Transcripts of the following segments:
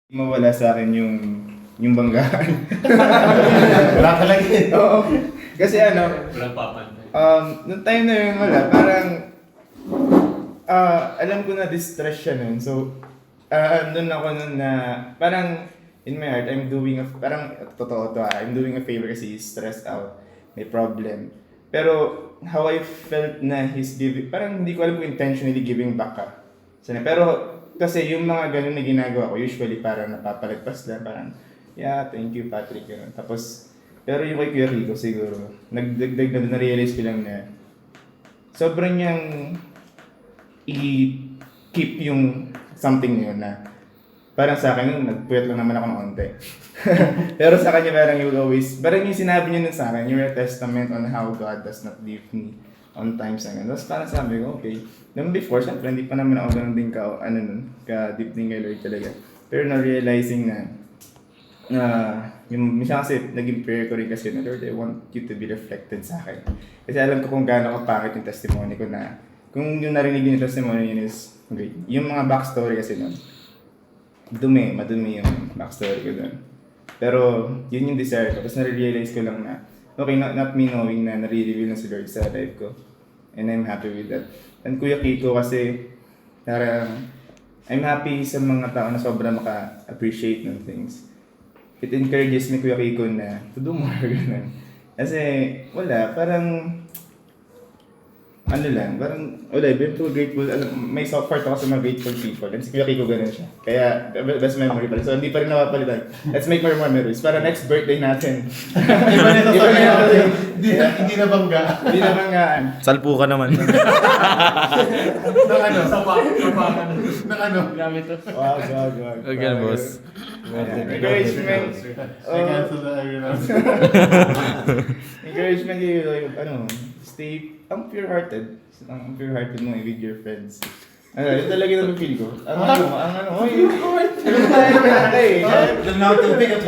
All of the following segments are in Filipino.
Mawala sa akin yung banggaan. Wala talaga eh. Oo. Kasi Walang papantay. nung time na yun wala, parang alam ko na distress siya nun. So, andun ako nun na parang in my heart, parang totoo to I'm doing a favor kasi he's stressed out, may problem. Pero how I felt na he's giving, parang hindi ko alam kung intentionally giving back ka. Pero kasi yung mga ganun na ginagawa ko, usually parang napapalagpas lang, parang, yeah, thank you Patrick. Ganun. Tapos, pero yung kay Kuya Rico siguro, nagdagdag na na-realize ko lang na sobrang niyang i-keep yung something na yun na parang sa akin, nagpuyat lang naman ako ng onte. Pero sa kanya parang you always, parang yung sinabi niya nun sa akin, you're a testament on how God does not leave me on times na ganun. Tapos parang sabi ko, okay. Nung before, syempre, hindi pa naman ako ganun din ka-deep din kay Lord talaga. Pero na-realizing na, yung minsan kasi naging prayer ko rin kasi na, Lord, I want you to be reflected sa akin. Kasi alam ko kung gaano kapangit yung testimony ko na, kung yung narinig din yung testimony yun is, great. Yung mga backstory kasi nun, madumi yung backstory ko dun. Pero, yun yung desire ko. Tapos na-realize ko lang na, okay, not me knowing na nare-reveal na si Lord sa life ko. And I'm happy with that. And Kuya Kiko kasi, parang, I'm happy sa mga tao na sobrang maka-appreciate ng things. It encourages me, Kuya Kiko, na to do more, ganun. Kasi, wala, parang, parang, wala, I'm too grateful. May soft part ako sa mga grateful people. And si Kuya Kiko ganun siya. Kaya, best memory pala. So, hindi pa rin napapalitan. Let's make more memories. Para next birthday natin. Iba na Iba na natin. Hindi na bangga. Hindi na banggaan. Salpo ka naman. Ng ano? Sapakan. Ng ano? Gamit to. Wag. Okay, boss. Encouragement. I-cancel na ayun. Encouragement yung, stay, ang pure-hearted. Ang pure-hearted mo with your friends. Yun talaga yung feel ko. Dal na tubig at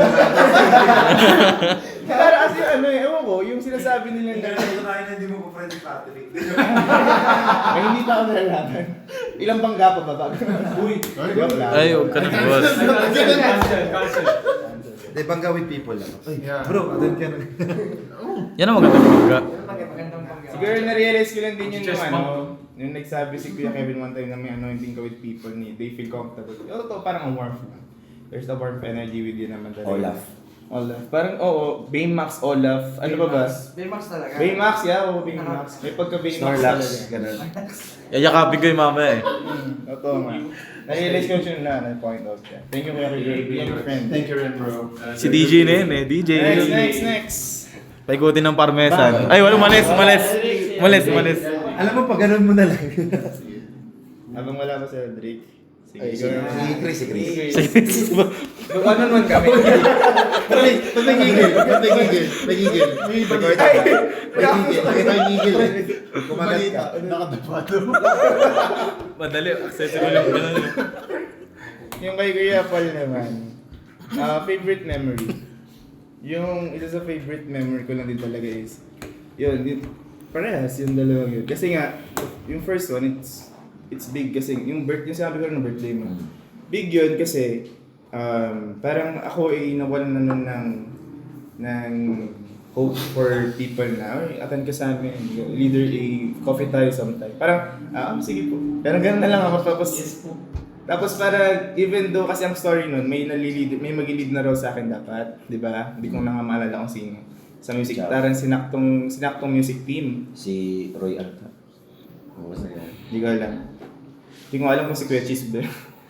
Para kasi ewan ko, yung sinasabi nila na, tayo na hindi mo pa friend si Patrick. ay hindi pa ako nalalaman. Ilang bangga pa ba bago? Uy, joke lang. Ay, huwag ka na, boss. Cancel. Hindi, bangga with people lang. Yeah. Bro, attend ka na. Yan ang magandang bangga. Siguro na-realize ko lang din yun Just yung nagsabi si Kuya Kevin one time na may anointing ka with people, they feel comfortable. Ito parang a warmth lang. There's a warmth energy with you naman talaga. Olaf. Parang, Baymax, Olaf. Ano ba ba? Baymax talaga. Baymax, yeah. Baymax. May pagka-Baymax Snorlax, talaga. ganun. Yayakapin ko yung mamaya eh. Totoo nga. Na-realize ko siya na point out siya. Thank you Kuya Kevin. Be your friend. Thank you rin, bro. Si DJ na yun eh, DJ. Next. Paikutin ng parmesan. Ay, wala, umalis. Alam mo, pag ganun mo na lang. Habang wala pa si Drake. Sige, Ay, ikaw na. si Chris. Kung ano naman kami. Tumigil. May record ka. Pakita yung gigil eh. Kumagat ka. Nakadapado. Madali, accessible yung ganun. Yung kay Kuya Paul naman, favorite memory. Yung isa sa favorite memory ko lang din talaga is, parehas yung dalawang yun. Kasi nga, yung first one, it's big kasi, yung sabi ko rin ng birthday mo. Big yun kasi, parang ako ay nawalan na nun ng hope for people na, attend ka sa amin, leader coffee tayo sometime. Parang, sige po. Parang ganun na lang ako. Tapos para, even though kasi ang story nun, may mag-lead na raw sa akin dapat, di ba? Hindi ko na nga maalala kung sino. Sa music, parang sinaktong music team. Si Roy Alta. Oo, yan. Hindi ko alam. Hindi ko alam kung si Kuya Cheese ba.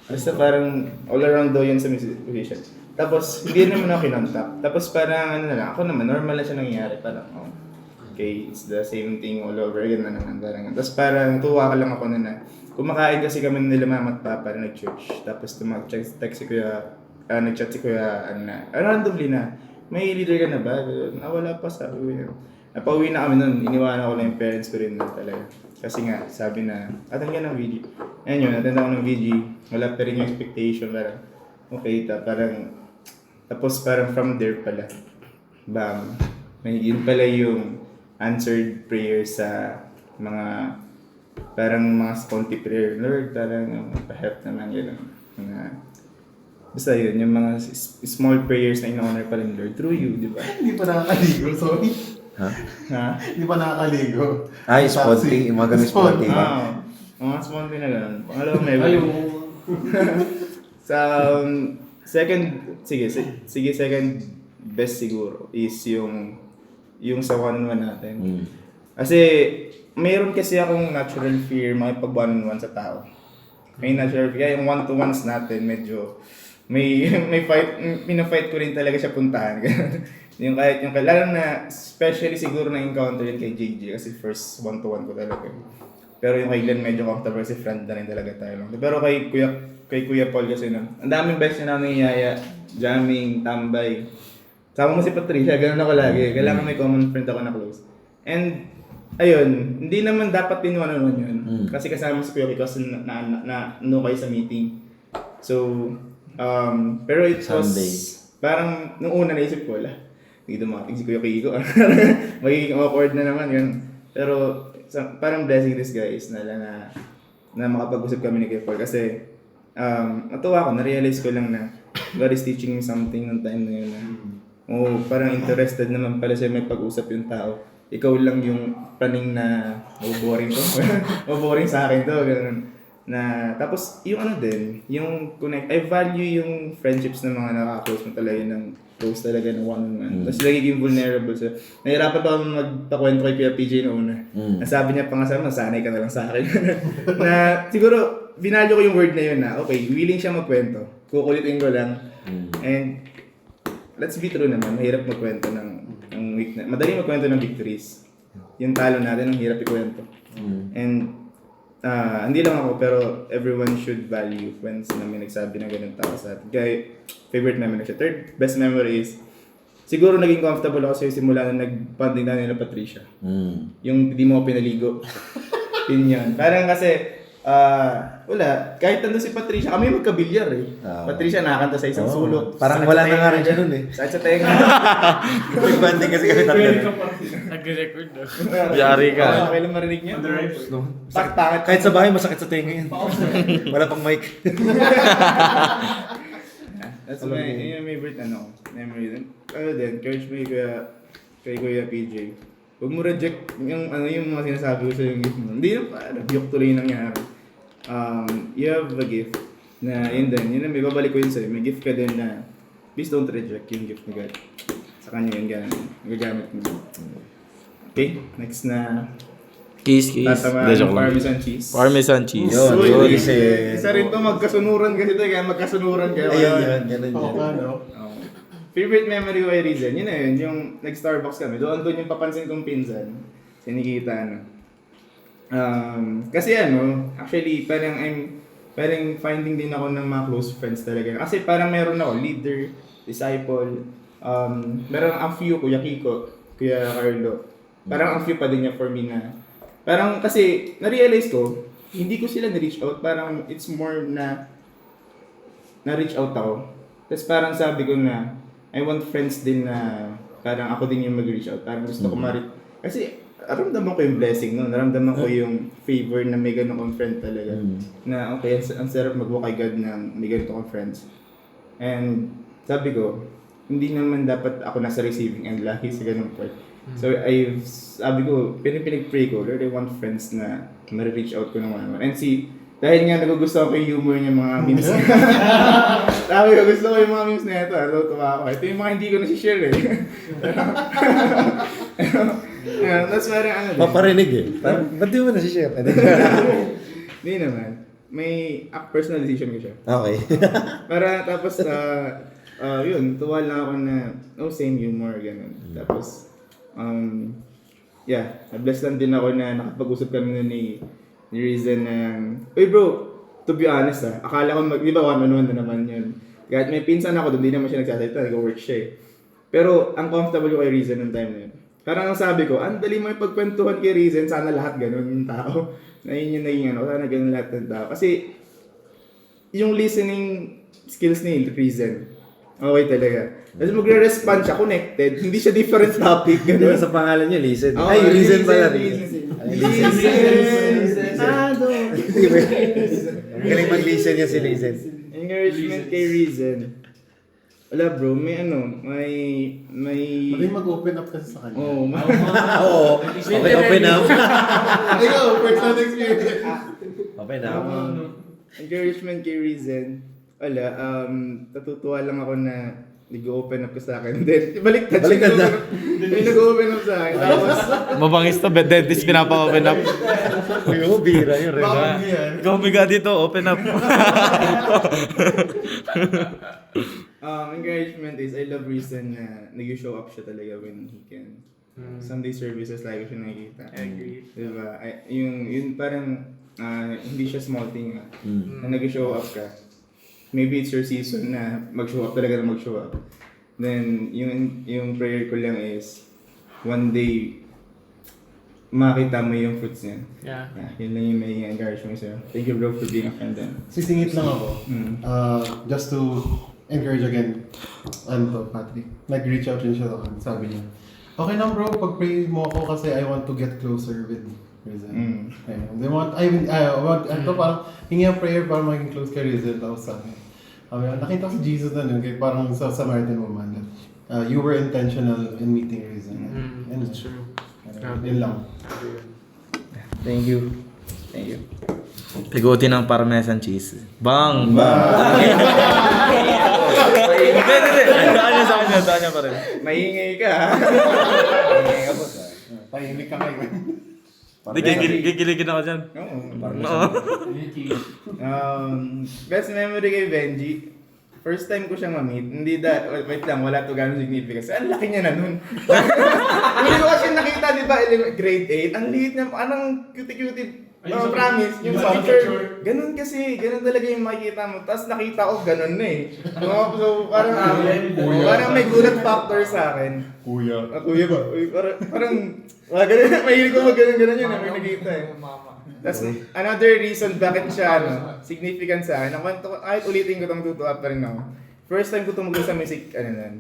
Basta parang all around daw yun sa musician. Tapos, hindi naman ako kinontak. Tapos parang, ako naman, normal na siya nangyayari. Parang, okay, it's the same thing all over again na naman. Tapos parang, tuwa ka lang ako na kumakain kasi kami nila mama at papa na nag-church. Tapos nag-chat si Kuya, randomly na, may leader ka na ba? Wala pa, sabi ko yun. Napauwi na kami nun, iniwanan ko lang yung parents ko rin nun talaga. Kasi nga, sabi na, attend ka ng VG. Ayun yun, attend ako ng VG. Wala pa rin yung expectation, parang, okay, tapos parang from there pala, bam, yun pala yung answered prayer sa mga parang mga sponty prayer. Lord, parang pa-help naman yun. Basta yun, yung mga small prayers na in-honor pa rin Lord through you, di ba? Hindi pa nakakaligo, sorry. Ha? Ha? Hindi pa nakakaligo. Ay, spotting. Yung mga ganun spotting. Mga small thing na gano'n. Pangalawa may Ayaw. Sa sige, second best siguro is yung sa one-on-one natin. Mm. Kasi mayroon kasi akong natural fear makipag one-on-one sa tao. May natural fear, kaya yung one-to-ones natin medyo may pina-fight ko rin talaga siya puntahan. yung kahit yung lalo na especially siguro na encounter yun kay JJ kasi first one-to-one ko talaga. Pero yung kay Glenn medyo comfortable kasi friend na rin talaga tayo. Pero kay Kuya Paul kasi ang daming best na namin iyaya, jamming, tambay. Sama mo si Patricia, ganun ako lagi. Kailangan may common friend ako na close. And ayun, hindi naman dapat din one-on-one yun. Kasi kasama si Kuya Kiko kasi na kayo sa meeting. So, pero it was Sunday. parang nung una naisip ko, hindi dumating si Kuya Kiko. Magiging awkward na naman yun. Pero parang blessing this guys na makapag-usap kami ni Kuya Paul kasi natuwa ako, na-realize ko lang na God is teaching me something nung time na yun na parang interested naman pala siya may pag-usap yung tao. Ikaw lang yung planning na boring ko. Boring sa akin to, ganun. Na, tapos yung ano din, yung connect, I value yung friendships ng mga nakaka-close mo talaga ng close talaga ng one-on-one. Tapos nagiging vulnerable siya. Nahirapan pa ako magpakwento kay Kuya PJ noon na. Nasabi niya pa nga sa sanay ka na lang sa akin. na siguro, binalyo ko yung word na yun na, okay, willing siya magkwento. Kukulitin ko lang. And, let's be true naman, mahirap magkwento ng weakness. Madali magkwento ng victories. Yung talo natin, ang hirap ikwento. And, hindi lang ako, pero everyone should value friends na may nagsabi na ganun tao sa atin. Kaya, favorite memory siya. Third best memory is, siguro naging comfortable ako sa'yo simula na nag-bonding na nila Patricia. Yung hindi mo ako pinaligo. Yun yun. Parang kasi, wala. Kahit nandun si Patricia, kami magkabilyar eh. Patricia nakakanta sa isang sulok. Parang Sakit wala sa na nga rin tenga. siya nun eh. Sakit sa tenga. Nag-banding kasi kami tatlo. Nag-record daw. Yari ka. Okay lang marinig niya. On the record. Pangit. Kahit sa bahay, masakit sa tenga yan. Wala pang mic. That's my, yun yung favorite memory din. Encourage mo kay Kuya PJ. Huwag mo reject yung mga sinasabi ko sa yung gift mo. Hindi yung biyok tuloy yung nangyari. You have a gift na yun ang may babalik ko yun sa'yo. May gift ka din na please don't reject yung gift ni God. Sa kanya yun gagamit mo. Okay, next na Kiss. tatamaan ng parmesan cheese. Parmesan cheese. Yun, Uy, yun. isa rin to magkasunuran kasi ito, kaya magkasunuran kayo. Ayun yan, ganun Oo, yan. ano? Favorite memory ko ay reason, yun na yun, yung nag-Starbucks kami. Doon yung papansin kong pinsan, si Nikita, kasi actually, parang finding din ako ng mga close friends talaga. Kasi parang meron ako, leader, disciple, meron ang few, Kuya Kiko, Kuya Carlo. Parang ang few pa din niya for me na, parang kasi, na-realize ko, hindi ko sila na-reach out, parang it's more na na-reach out ako. Tapos parang sabi ko na, I want friends din na parang ako din yung mag-reach out. Parang gusto ko kasi naramdaman ko yung blessing, no? Naramdaman ko yung favor na may ganun kong friend talaga. Na okay, ang sarap mag-walk kay God na may ganito kong friends. And sabi ko, hindi naman dapat ako nasa receiving end lagi sa ganung part. So sabi ko, pinag-pray ko, Lord, I want friends na ma-reach out ko ng one-on-one. And dahil nga nagugustuhan ko yung humor niya mga memes niya. Sabi ko, gusto ko yung mga memes na ito. Tuwa ako. Ito yung mga hindi ko na-share eh. Tapos parang Paparinig eh. Ba't di mo na-share? Hindi naman. May personal decision ko siya. Okay. Tapos, yun, tuwa lang ako na, same humor, ganun. Tapos, na-bless lang din ako na nakapag-usap kami na ni Reason uy bro, to be honest akala ko di ba one-on-one na naman yun. Kahit may pinsan ako doon, di naman siya nagsasalita, nag-work siya eh. Pero, ang comfortable ko kay Reason nung time na yun. Parang ang sabi ko, ang dali mo ipagkwentuhan kay Reason, sana lahat ganun yung tao. Na yun yung naging sana ganun lahat ng tao. Kasi, yung listening skills ni Reason, okay talaga. Kasi magre-respond siya, connected, hindi siya different topic. Di ba sa pangalan niya, Listen? Oh, Ay, Listen pala. Listen. Galing mag-listen niya si Listen. Yung Encouragement kay Reason. Wala bro, may Magaling mag-open up kasi sa kanya. Oh, Oo. Okay, open up. Ikaw, personal experience. Open up. encouragement kay Reason. Wala, natutuwa lang ako na nag-open up ko sa akin. Then, baliktad Baliktad na. May nag-open up sa akin. Tapos, Mabangis to, dentist pinapa-open up. Uy, bira yun, Reba. Ikaw humiga dito, open up. encouragement is, I love Reason na nag-show up siya talaga when he can. Sunday services, lagi ko siya nakikita. I agree. Diba? Yung parang, hindi siya small thing na nag-show up ka. Maybe it's your season na mag-show up talaga na mag-show up. Then, yung prayer ko lang is, one day, makita mo yung fruits niya. Yeah. Yun lang yung may encouragement sa'yo. Thank you bro for being a friend then. Sisingit lang ako. Just to encourage again, Patrick. Nag-reach out rin siya ako. Sabi niya, okay lang bro, pag-pray mo ako kasi I want to get closer with Rizal. Ayun. They want, parang hingi ang prayer para maging close kay Rizal. Tapos sabi, nakita ko si Jesus na nun, kaya parang sa Samaritan woman, that you were intentional in meeting Rizal. And That's true. Yun lang. Thank you. Thank you. Pigutin ng parmesan cheese. Bang! Hindi. Saan niya pa rin. Maingay ka ha? Maingay ka po sa. Tahimik ka kayo. Hindi, kikiligin ako dyan. Oo. Best memory kay Benji. First time ko siyang ma-meet, wait lang, wala to gano'ng significance. Ang laki niya na nun. Hindi ko kasi nakita, di ba, grade 8, ang liit niya, anong cutie-cutie, promise, yung picture. Ganun talaga yung makikita mo. Tapos nakita ko, ganun na eh. So, parang may gulat factor sa akin. Kuya. Kuya ba? Uy, parang ganun, mahilig ko mag-ganun yun, may nakita eh. That's another reason bakit siya significant sa akin. Kahit ulitin ko itong tutuwa pa rin ako. First time ko tumugon sa music,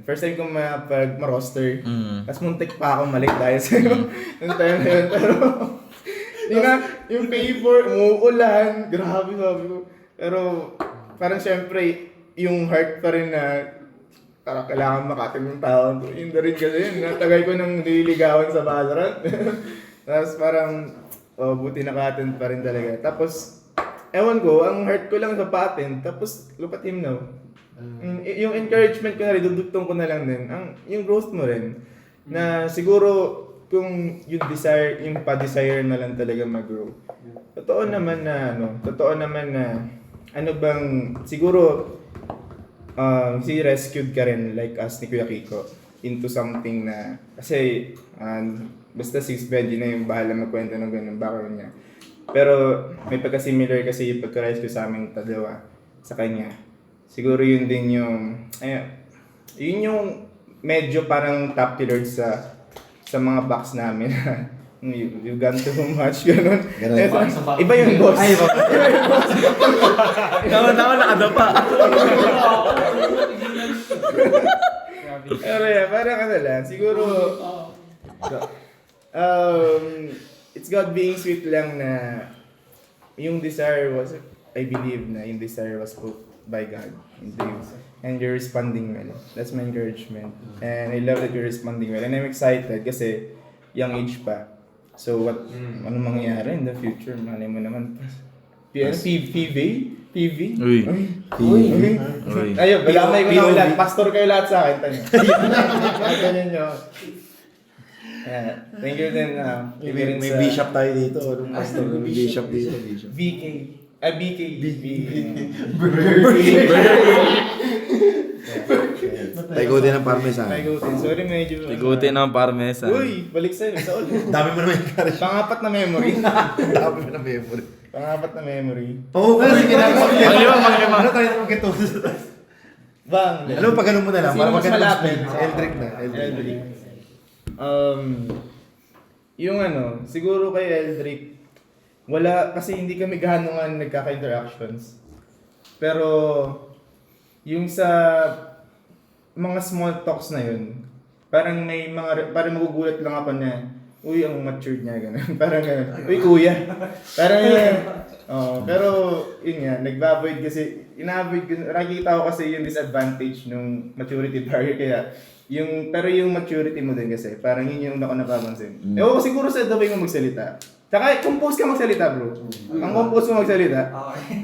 first time ko ma-roster. Tapos muntik pa ako malik dahil sa'yo. Nung time na yun. Pero, yung paper, umuulan, grabe sabi ko. Pero, parang syempre, yung heart pa rin na parang kailangan makatin ng tao. Yun na rin kasi yun. Natagay ko ng nililigawan sa Valorant. Tapos parang, buti naka-attend pa rin talaga. Tapos, ewan ko, ang heart ko lang sa pa-attend, tapos lupat him now. Yung encouragement ko na rin, dudugtong ko na lang din, yung growth mo rin, na siguro, kung yung pa-desire na lang talaga mag-grow. Totoo naman na, siguro, si rescued ka rin, like us ni Kuya Kiko, into something na, kasi, basta si Benji na yung bahala magkwento ng ganun background niya. Pero may pagka-similar kasi yung pagka-rescue sa aming dalawa sa kanya. Siguro yun din yung, yun yung medyo parang top killer sa mga box namin. You've gone too much, ganun. Iba yung boss. Ay, iba. Tama, nakadapa. Pero parang lang, siguro, it's God being sweet lang na yung desire was, I believe na yung desire was put by God into you. And you're responding well. That's my encouragement. And I love that you're responding well. And I'm excited kasi young age pa. So anong mangyayari in the future? Malay mo naman. PV? Uy. Ayun, balamay ko na lahat. Pastor kayo lahat sa akin. Tanyo. Ganyan nyo. Thank you din. May bishop tayo dito. Anong master ng bishop dito? BK. BK. Pigutin ng parmesan. Pigutin. Sorry, medyo. Pigutin ng parmesan. Uy, balik sa'yo. Sa ulit. Dami mo naman yung courage. Pangapat na memory. Dami mo na memory. Pangapat na memory. Oo, kasi Panglima. Ano tayo naman kito? Bang. Alam mo, pag ganun mo na lang. Sino Para mas maganda malapit? Si Eldrick na. Eldrick. Yung siguro kay Eldrick, wala, kasi hindi kami gaano nga nagkaka-interactions. Pero, yung sa mga small talks na yun, parang magugulat lang ako na, uy, ang matured niya, gano'n. Parang gano'n. Uy, kuya. Parang Pero yun nga, nag-avoid kasi, ina-avoid ko, nakikita ko kasi yung disadvantage ng maturity barrier kaya pero yung maturity mo din kasi, parang yun yung ako napapansin. Ewan ko siguro sa the way mo magsalita. Tsaka compose ka magsalita bro. Ang compose mo magsalita.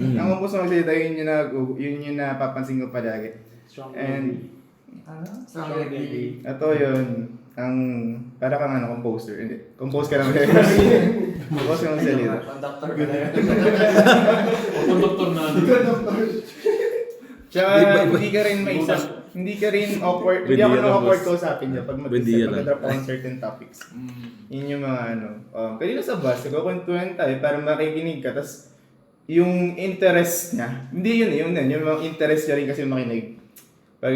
Ang compose mo magsalita, yun yung napapansin ko palagi. And ito yun, para kang composer. Hindi, compose ka lang. Compose ka magsalita. Conductor na. Tsaka hindi ka rin awkward, hindi ako awkward kausapin niya pag mag-drop on certain topics. Yun yung mga kanina sa bus, nagkukwentuhan tayo para makikinig ka, tas yung interest niya, hindi yung mga interest niya rin kasi makinig pag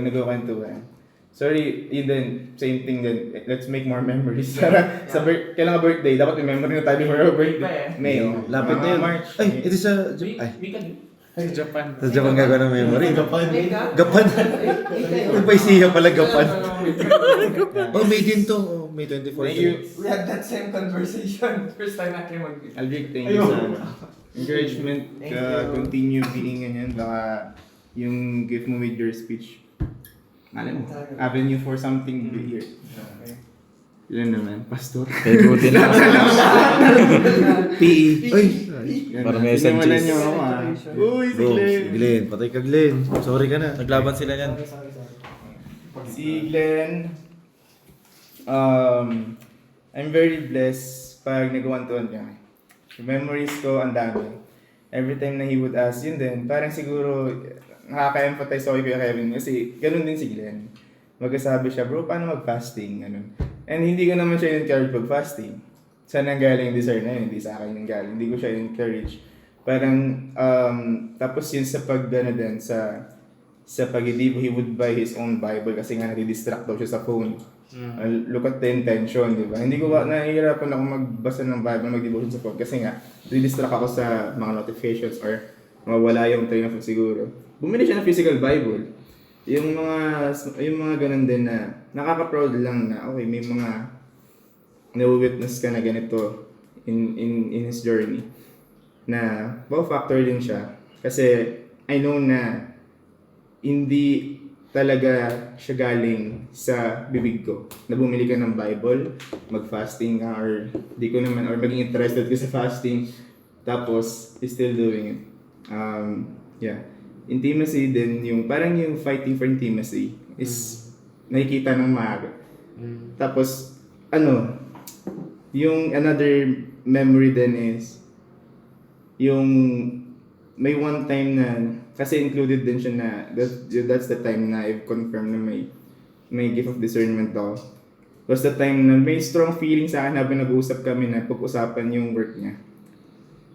nagkukwentuhan. Sorry, yun din, same thing din. Let's make more memories. Kailan ka birthday? Dapat may memory na tayo for your birthday. May. Lapit na yun. March. Ay, ito sa... Sa Japan. Sa Japan gagawa ng memory. Japan. Gapan. Yung paisiya pala, Gapan. Oh, May din to. Oh, May 24. Thank you. We had that same conversation. First time natin mag-meet. Aldric, thank you sa encouragement. Continue being ganyan. Baka yung gift mo with your speech. Alam mo, avenue for something bigger. Yun naman, pastor. Pegutin lang. PE. Uy! Para may SMGs. Sinawalan niyo ako Uy, si Bro, Glenn. si Glenn. Patay ka, Glenn. Sorry ka na. Naglaban sila yan. Si Glenn, I'm very blessed pag nag-one-to-one kami. Yung memories ko, ang dami. Every time na he would ask, yun din, parang siguro nakaka-empathize ako kay Kuya Kevin kasi ganun din si Glenn. Magkasabi siya, bro, paano mag-fasting? Ganun. And hindi ko naman siya encourage mag-fasting. Saan ang galing yung desire na yun? Hindi sa akin yung galing. Hindi ko siya encourage. Parang, tapos yun sa din, sa he would buy his own Bible kasi nga nadi-distract daw siya sa phone. Look at the intention, di ba? Hindi ko nahihirapan ako magbasa ng Bible, mag-devotion sa phone kasi nga, nadi-distract ako sa mga notifications or mawala yung train of thought siguro. Bumili siya ng physical Bible. Yung mga ganun din na nakaka-proud lang na okay, may mga na-witness ka na ganito in his journey. Na wow factor din siya kasi I know na hindi talaga siya galing sa bibig ko na bumili ka ng Bible, mag-fasting ka or di ko naman or maging interested ka sa fasting tapos still doing it. Yeah. Intimacy din yung parang yung fighting for intimacy is nakikita ng maaga. Tapos yung another memory din is yung may one time na kasi included din siya na that's the time na I've confirmed na may gift of discernment daw. Was the time na may strong feeling sa akin habang nag-uusap kami na pag-usapan yung work niya.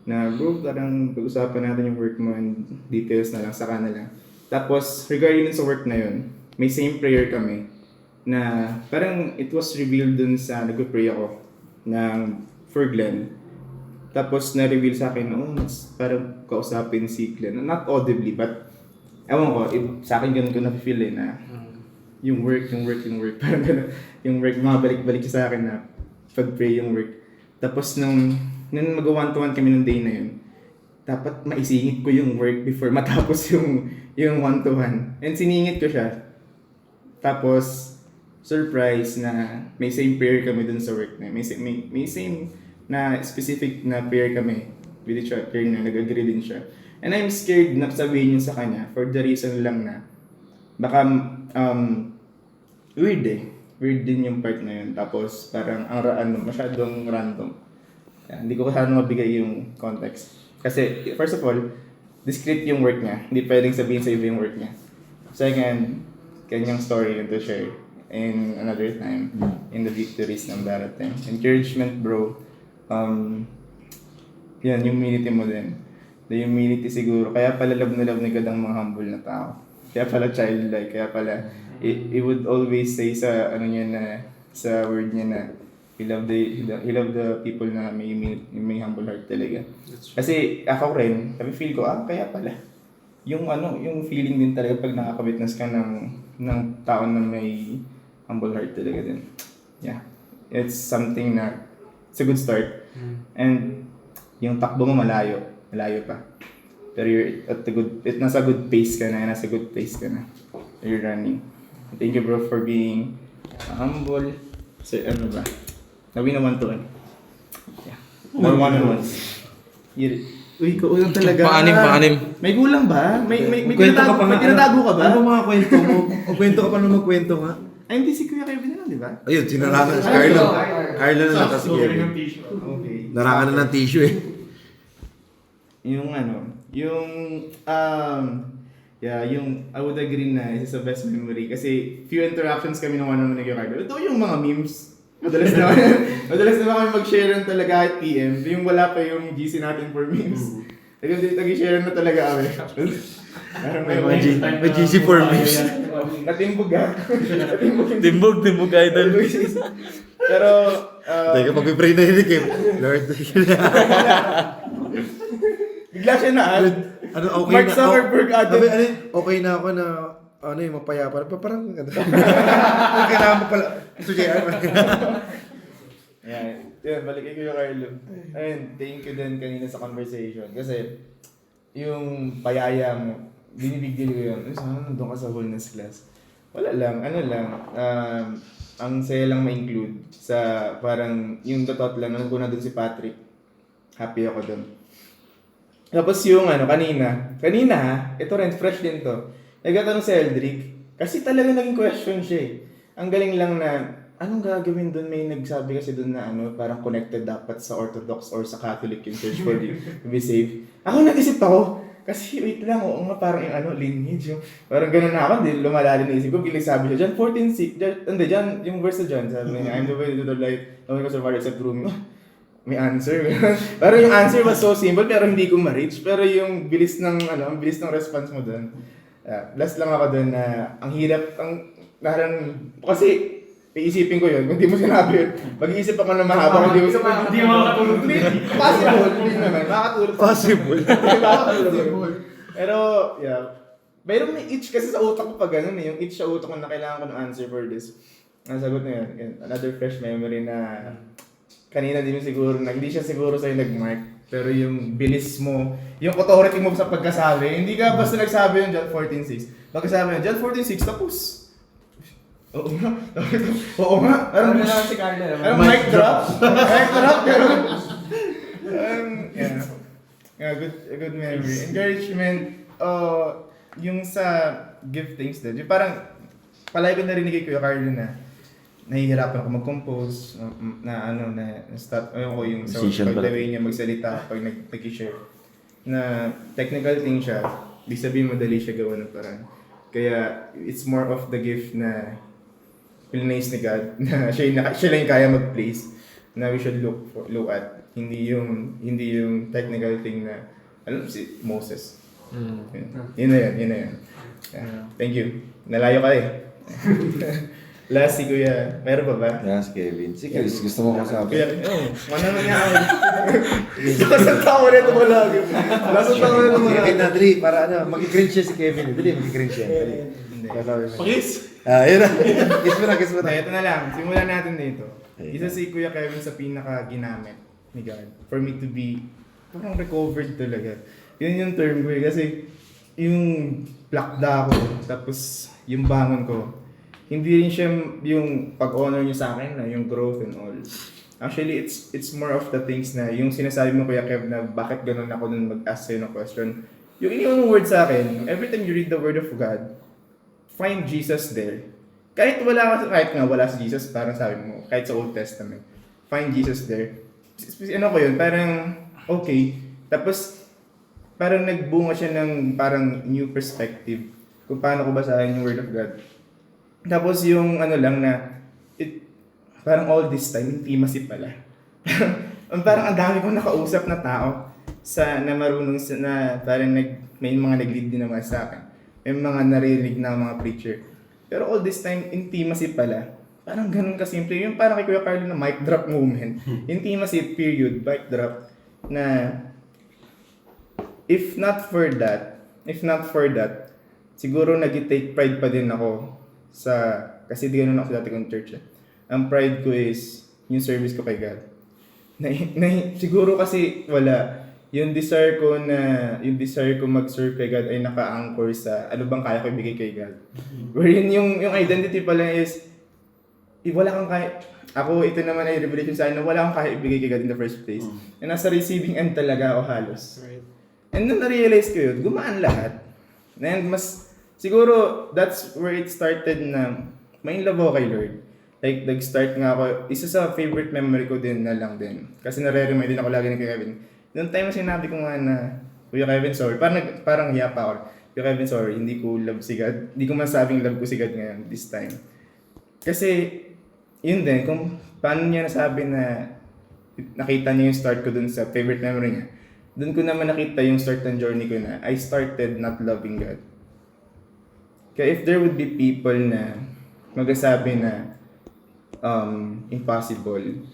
Na bro, parang pag-usapan natin yung work mo and details na lang, saka na lang. Tapos, regarding sa work na yun, may same prayer kami na parang it was revealed dun sa nag-pray ako for Glenn. Tapos, na-reveal sa akin, parang kausapin si Glenn. Not audibly, but ewan ko, sa akin ganun ko na-feel na yung work, parang ganun. Yung work, mabalik-balik siya sa akin na pag-pray yung work. Tapos, nung mag-one-to-one kami nung day na yun, dapat maisingit ko yung work before matapos yung one-to-one. And siningit ko siya. Tapos, surprise na may same prayer kami dun sa work na. May same na specific na prayer kami with each other na nag-agree din siya. And I'm scared na sabihin yun sa kanya for the reason lang na baka weird din yung part na yun. Tapos parang masyadong random. Hindi ko sana mabigay yung context. Kasi, first of all, discreet yung work niya. Hindi pwedeng sabihin sa iba yung work niya. Second, kanyang story yun to share in another time in the victories ng darating. Encouragement, bro. Yan, humility mo din. The humility siguro. Kaya pala love na God ang mga humble na tao. Kaya pala childlike. Kaya pala, he would always say sa sa word niya na he love the people na may humble heart talaga. Kasi ako rin, feel ko, kaya pala. Yung feeling din talaga pag nakaka-witness ka ng tao na may humble heart talaga din. Yeah. It's something na, it's a good start. And, yung takbo mo malayo pa. Pero you're at nasa good pace ka na, nasa good place ka na. You're running. Thank you bro for being humble. So, ano ba? Nawin naman to. Yeah. More one-on-ones. Uy, kulang talaga. Paanim. May gulang ba? May Kwento ka pa nga. may tinatago ka ba? Ano mga kwento mo? O kwento ka pa nung magkwento nga. Ay, hindi si Kuya Kevin na, di ba? Ayun, sinarangan si Carlo. Carlo na lang kasi Sorry Kevin. ng tissue. Okay. Narangan na ng tissue eh. Yung I would agree na isa sa best memory kasi few interactions kami ng one-on-one ni Kuya Carlo. Ito yung mga memes. Madalas na kami mag-share ng talaga at PM. Yung wala pa yung GC natin for memes. Nag-share na talaga kami. Parang May GC for memes. Natimbog ha. Timbog idol. Pero, Teka, pag-pray na yun eh. Lord, bigla siya na ano, okay Mark na. Zuckerberg ate. Okay na ako na yung mapayapa. Parang okay na ako pala. Ito JR. Yeah. Yun, balik kay Kuya Carlo. Ayun, thank you din kanina sa conversation. Kasi, yung payaya mo, binibigil ko yun. Sana nandun ka sa wellness class. Wala lang, ang saya lang ma-include sa parang, yung thought lang, nandun ko na dun si Patrick. Happy ako dun. Tapos yung kanina ha, ito rin, fresh din to. Nagtatanong si Eldrick, kasi talaga naging question siya eh. Ang galing lang na, anong gagawin doon? May nagsabi kasi doon na parang connected dapat sa Orthodox or sa Catholic yung church for you to be safe. Ako nag-isip ako, kasi wait lang, oo nga parang yung lineage yung, parang gano'n na ako, hindi lumalalim na isip ko, bilang sabi siya, John 14:6, John, yung verse sa John, sabi niya, I'm the way to the light, no one can survive except through me. May answer. Pero yung answer was so simple pero hindi ko ma-reach. Pero yung bilis ng response mo doon. Last lang ako doon na ang hirap kasi iisipin ko yun, kung di mo sinabi yun, mag-iisip ako na mahaba, hindi mo makatulog. Possible, hindi naman, makatulog. Possible. Pero, yeah. Mayroon may itch kasi sa utak ko pag ganun eh, yung itch sa utak ko na kailangan ko ng answer for this. Nasagot na yun. Another fresh memory na kanina din siguro, hindi siya siguro sa'yo nag-mark, pero yung bilis mo, yung authority mo sa pagkasabi, hindi ka basta nagsabi yung John 14:6. Pagkasabi yung John 14:6, tapos, oo nga, Ano na si Carlo naman? Parang mic drop, pero, good memory. Encouragement, yung sa give thanks din, yung parang, palagi ko narinig kay Kuya Carlo na, nahihirapan ako mag-compose, na start, yung sa the way niya magsalita pag nag-share. Na technical thing siya, di sabihin madali siya gawa ng parang. Kaya, it's more of the gift na pinanais ni God, na siya lang yung kaya mag-place, na we should look at. Hindi yung technical thing na, si Moses. Yun na yun. Yeah. Thank you. Nalayo ka eh. Last si Kuya, meron pa ba? Yes, Kevin. Sige, gusto mo kasabi. Kuya, ano na nga ako. Lasang tao na ito mo lagi. Lasang tao na ito mo lagi. Nadri, para mag-cringe siya si Kevin. Dali, mag-cringe siya. Dali. Pakis! Yun na. Kiss mo na. Ito na lang, simulan natin dito. Isa si Kuya Kevin sa pinaka-ginamit ni God for me to be parang recovered talaga. Yun yung term ko eh. Kasi yung plakda ko, tapos yung bangon ko, hindi rin siya yung pag-honor niyo sa akin na yung growth and all. Actually, it's more of the things na yung sinasabi mo Kuya Kev na bakit ganun ako nung mag-ask sa'yo ng question. Yung iniwan mong word sa akin, every time you read the word of God, find Jesus there. Kahit nga wala si Jesus, parang sabi mo, kahit sa Old Testament, find Jesus there. Ano ko yun, parang okay. Tapos, parang nagbunga siya ng parang new perspective kung paano ko basahin yung word of God. Tapos yung lang na, parang all this time, intimacy pala. Parang ang dami kong nakausap na tao na marunong na parang may mga nag-lead din naman sa akin. May mga naririnig na mga preacher. Pero all this time, intimacy pala. Parang ganun kasimple. Yung parang kay Kuya Carlo na mic drop moment. Intimacy period, mic drop. Na if not for that, siguro nag-take pride pa din ako kasi di ganun ako dati kong church. Ang pride ko is yung service ko kay God. siguro kasi wala. Yung desire ko mag-serve kay God ay naka-anchor sa ano bang kaya ko ibigay kay God. Wherein yung identity pala is, wala kang kaya, ako ito naman ay revelation sa akin na wala kang kaya ibigay kay God in the first place. And nasa receiving end talaga ako halos. And nung na-realize ko yun, gumaan lahat. And siguro that's where it started na may love ako kay Lord. Like, nag-start nga ako, isa sa favorite memory ko din na lang din. Kasi nare-remind din ako lagi ni Kuya Kevin. Noong time na sinabi ko nga na, Kuya Kevin, sorry. Parang hiya pa ako. Kuya Kevin, sorry. Hindi ko love si God. Hindi ko masabing love ko si God ngayon, this time. Kasi, yun din, kung paano niya nasabi na nakita niya yung start ko dun sa favorite memory niya. Dun ko naman nakita yung start ng journey ko na I started not loving God. Kaya if there would be people na magsasabi na impossible,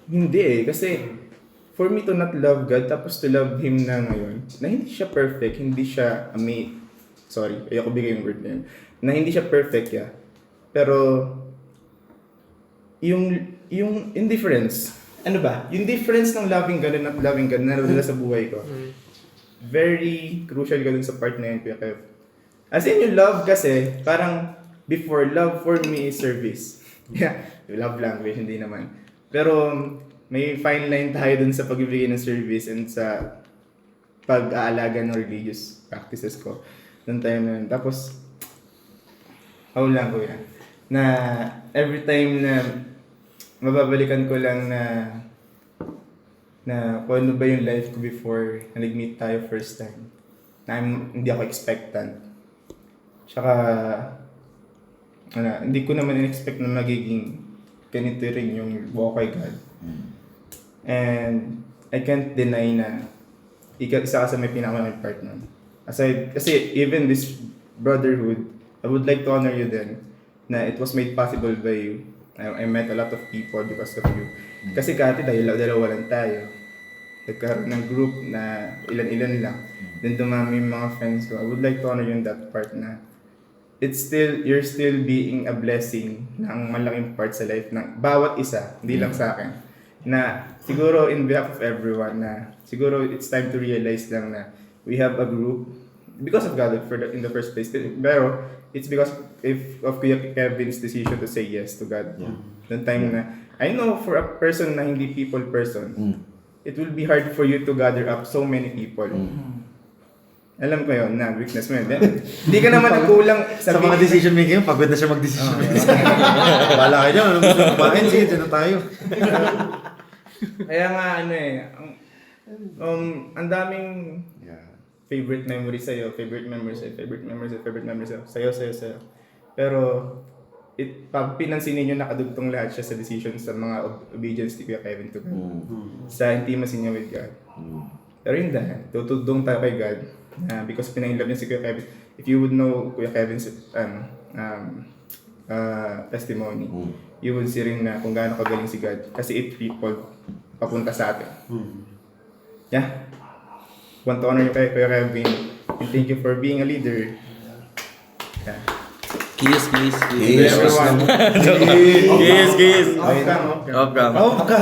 hindi kasi for me to not love God, tapos to love Him na ngayon, na hindi siya perfect, hindi siya ayoko bigay yung word na yun, na hindi siya perfect, yeah. Pero, yung indifference, ano ba? Yung difference ng loving God and not loving God na naradala sa buhay ko, very crucial ka dun sa part na yun, Kuya Kev. As in, yung love kasi, parang, before, love for me is service. Yeah, love language, hindi naman. Pero, may fine line tayo dun sa pagbibigay ng service and sa pag-aalaga ng religious practices ko. Dun tayo na yun. Tapos, how lang ko yan? Na every time na mababalikan ko lang na kung ano ba yung life ko before na nag-meet tayo first time. Na hindi ako expectant. Tsaka, hindi ko naman in-expect na magiging ganito rin yung walk kay God. And I can't deny na isa ka sa may pinakamalaki part nun. Aside, kasi even this brotherhood, I would like to honor you then na it was made possible by you. I met a lot of people because of you. Kasi dati dalawa lang tayo. Nagkaroon ng group na ilan-ilan lang. Then dumami yung mga friends ko. I would like to honor you in that part na you're still being a blessing ng malaking part sa life ng bawat isa, hindi lang sa akin. Na siguro in behalf of everyone na siguro it's time to realize lang na we have a group because of God in the first place. Pero it's because of Kuya Kevin's decision to say yes to God. Noong time na I know for a person na hindi people person, it will be hard for you to gather up so many people. Alam ko yun na weakness mo yun. Hindi ka naman nagkulang Sa mga decision making, pagod na siya mag-decision making. Wala kayo dyan, ano gusto mo kumain? Sige, dyan na tayo. Kaya nga ang daming favorite memories sa'yo, favorite memories sa'yo. Pero, pag pinansinin nyo, nakadugtong lahat siya sa decision sa mga obedience ni Kuya Kevin to God. Sa intimacy niya with God. Pero yun dahil, tutudong tayo kay God. Because pinainlove niya si Kuya Kevin. If you would know Kuya Kevin's testimony, you would see rin na kung gaano kagaling si God. Kasi it people papunta sa atin. Yeah. Want to honor you kay Kuya Kevin. And thank you for being a leader. Yeah. Kiss. Everyone. Kiss. Off cam. Off cam.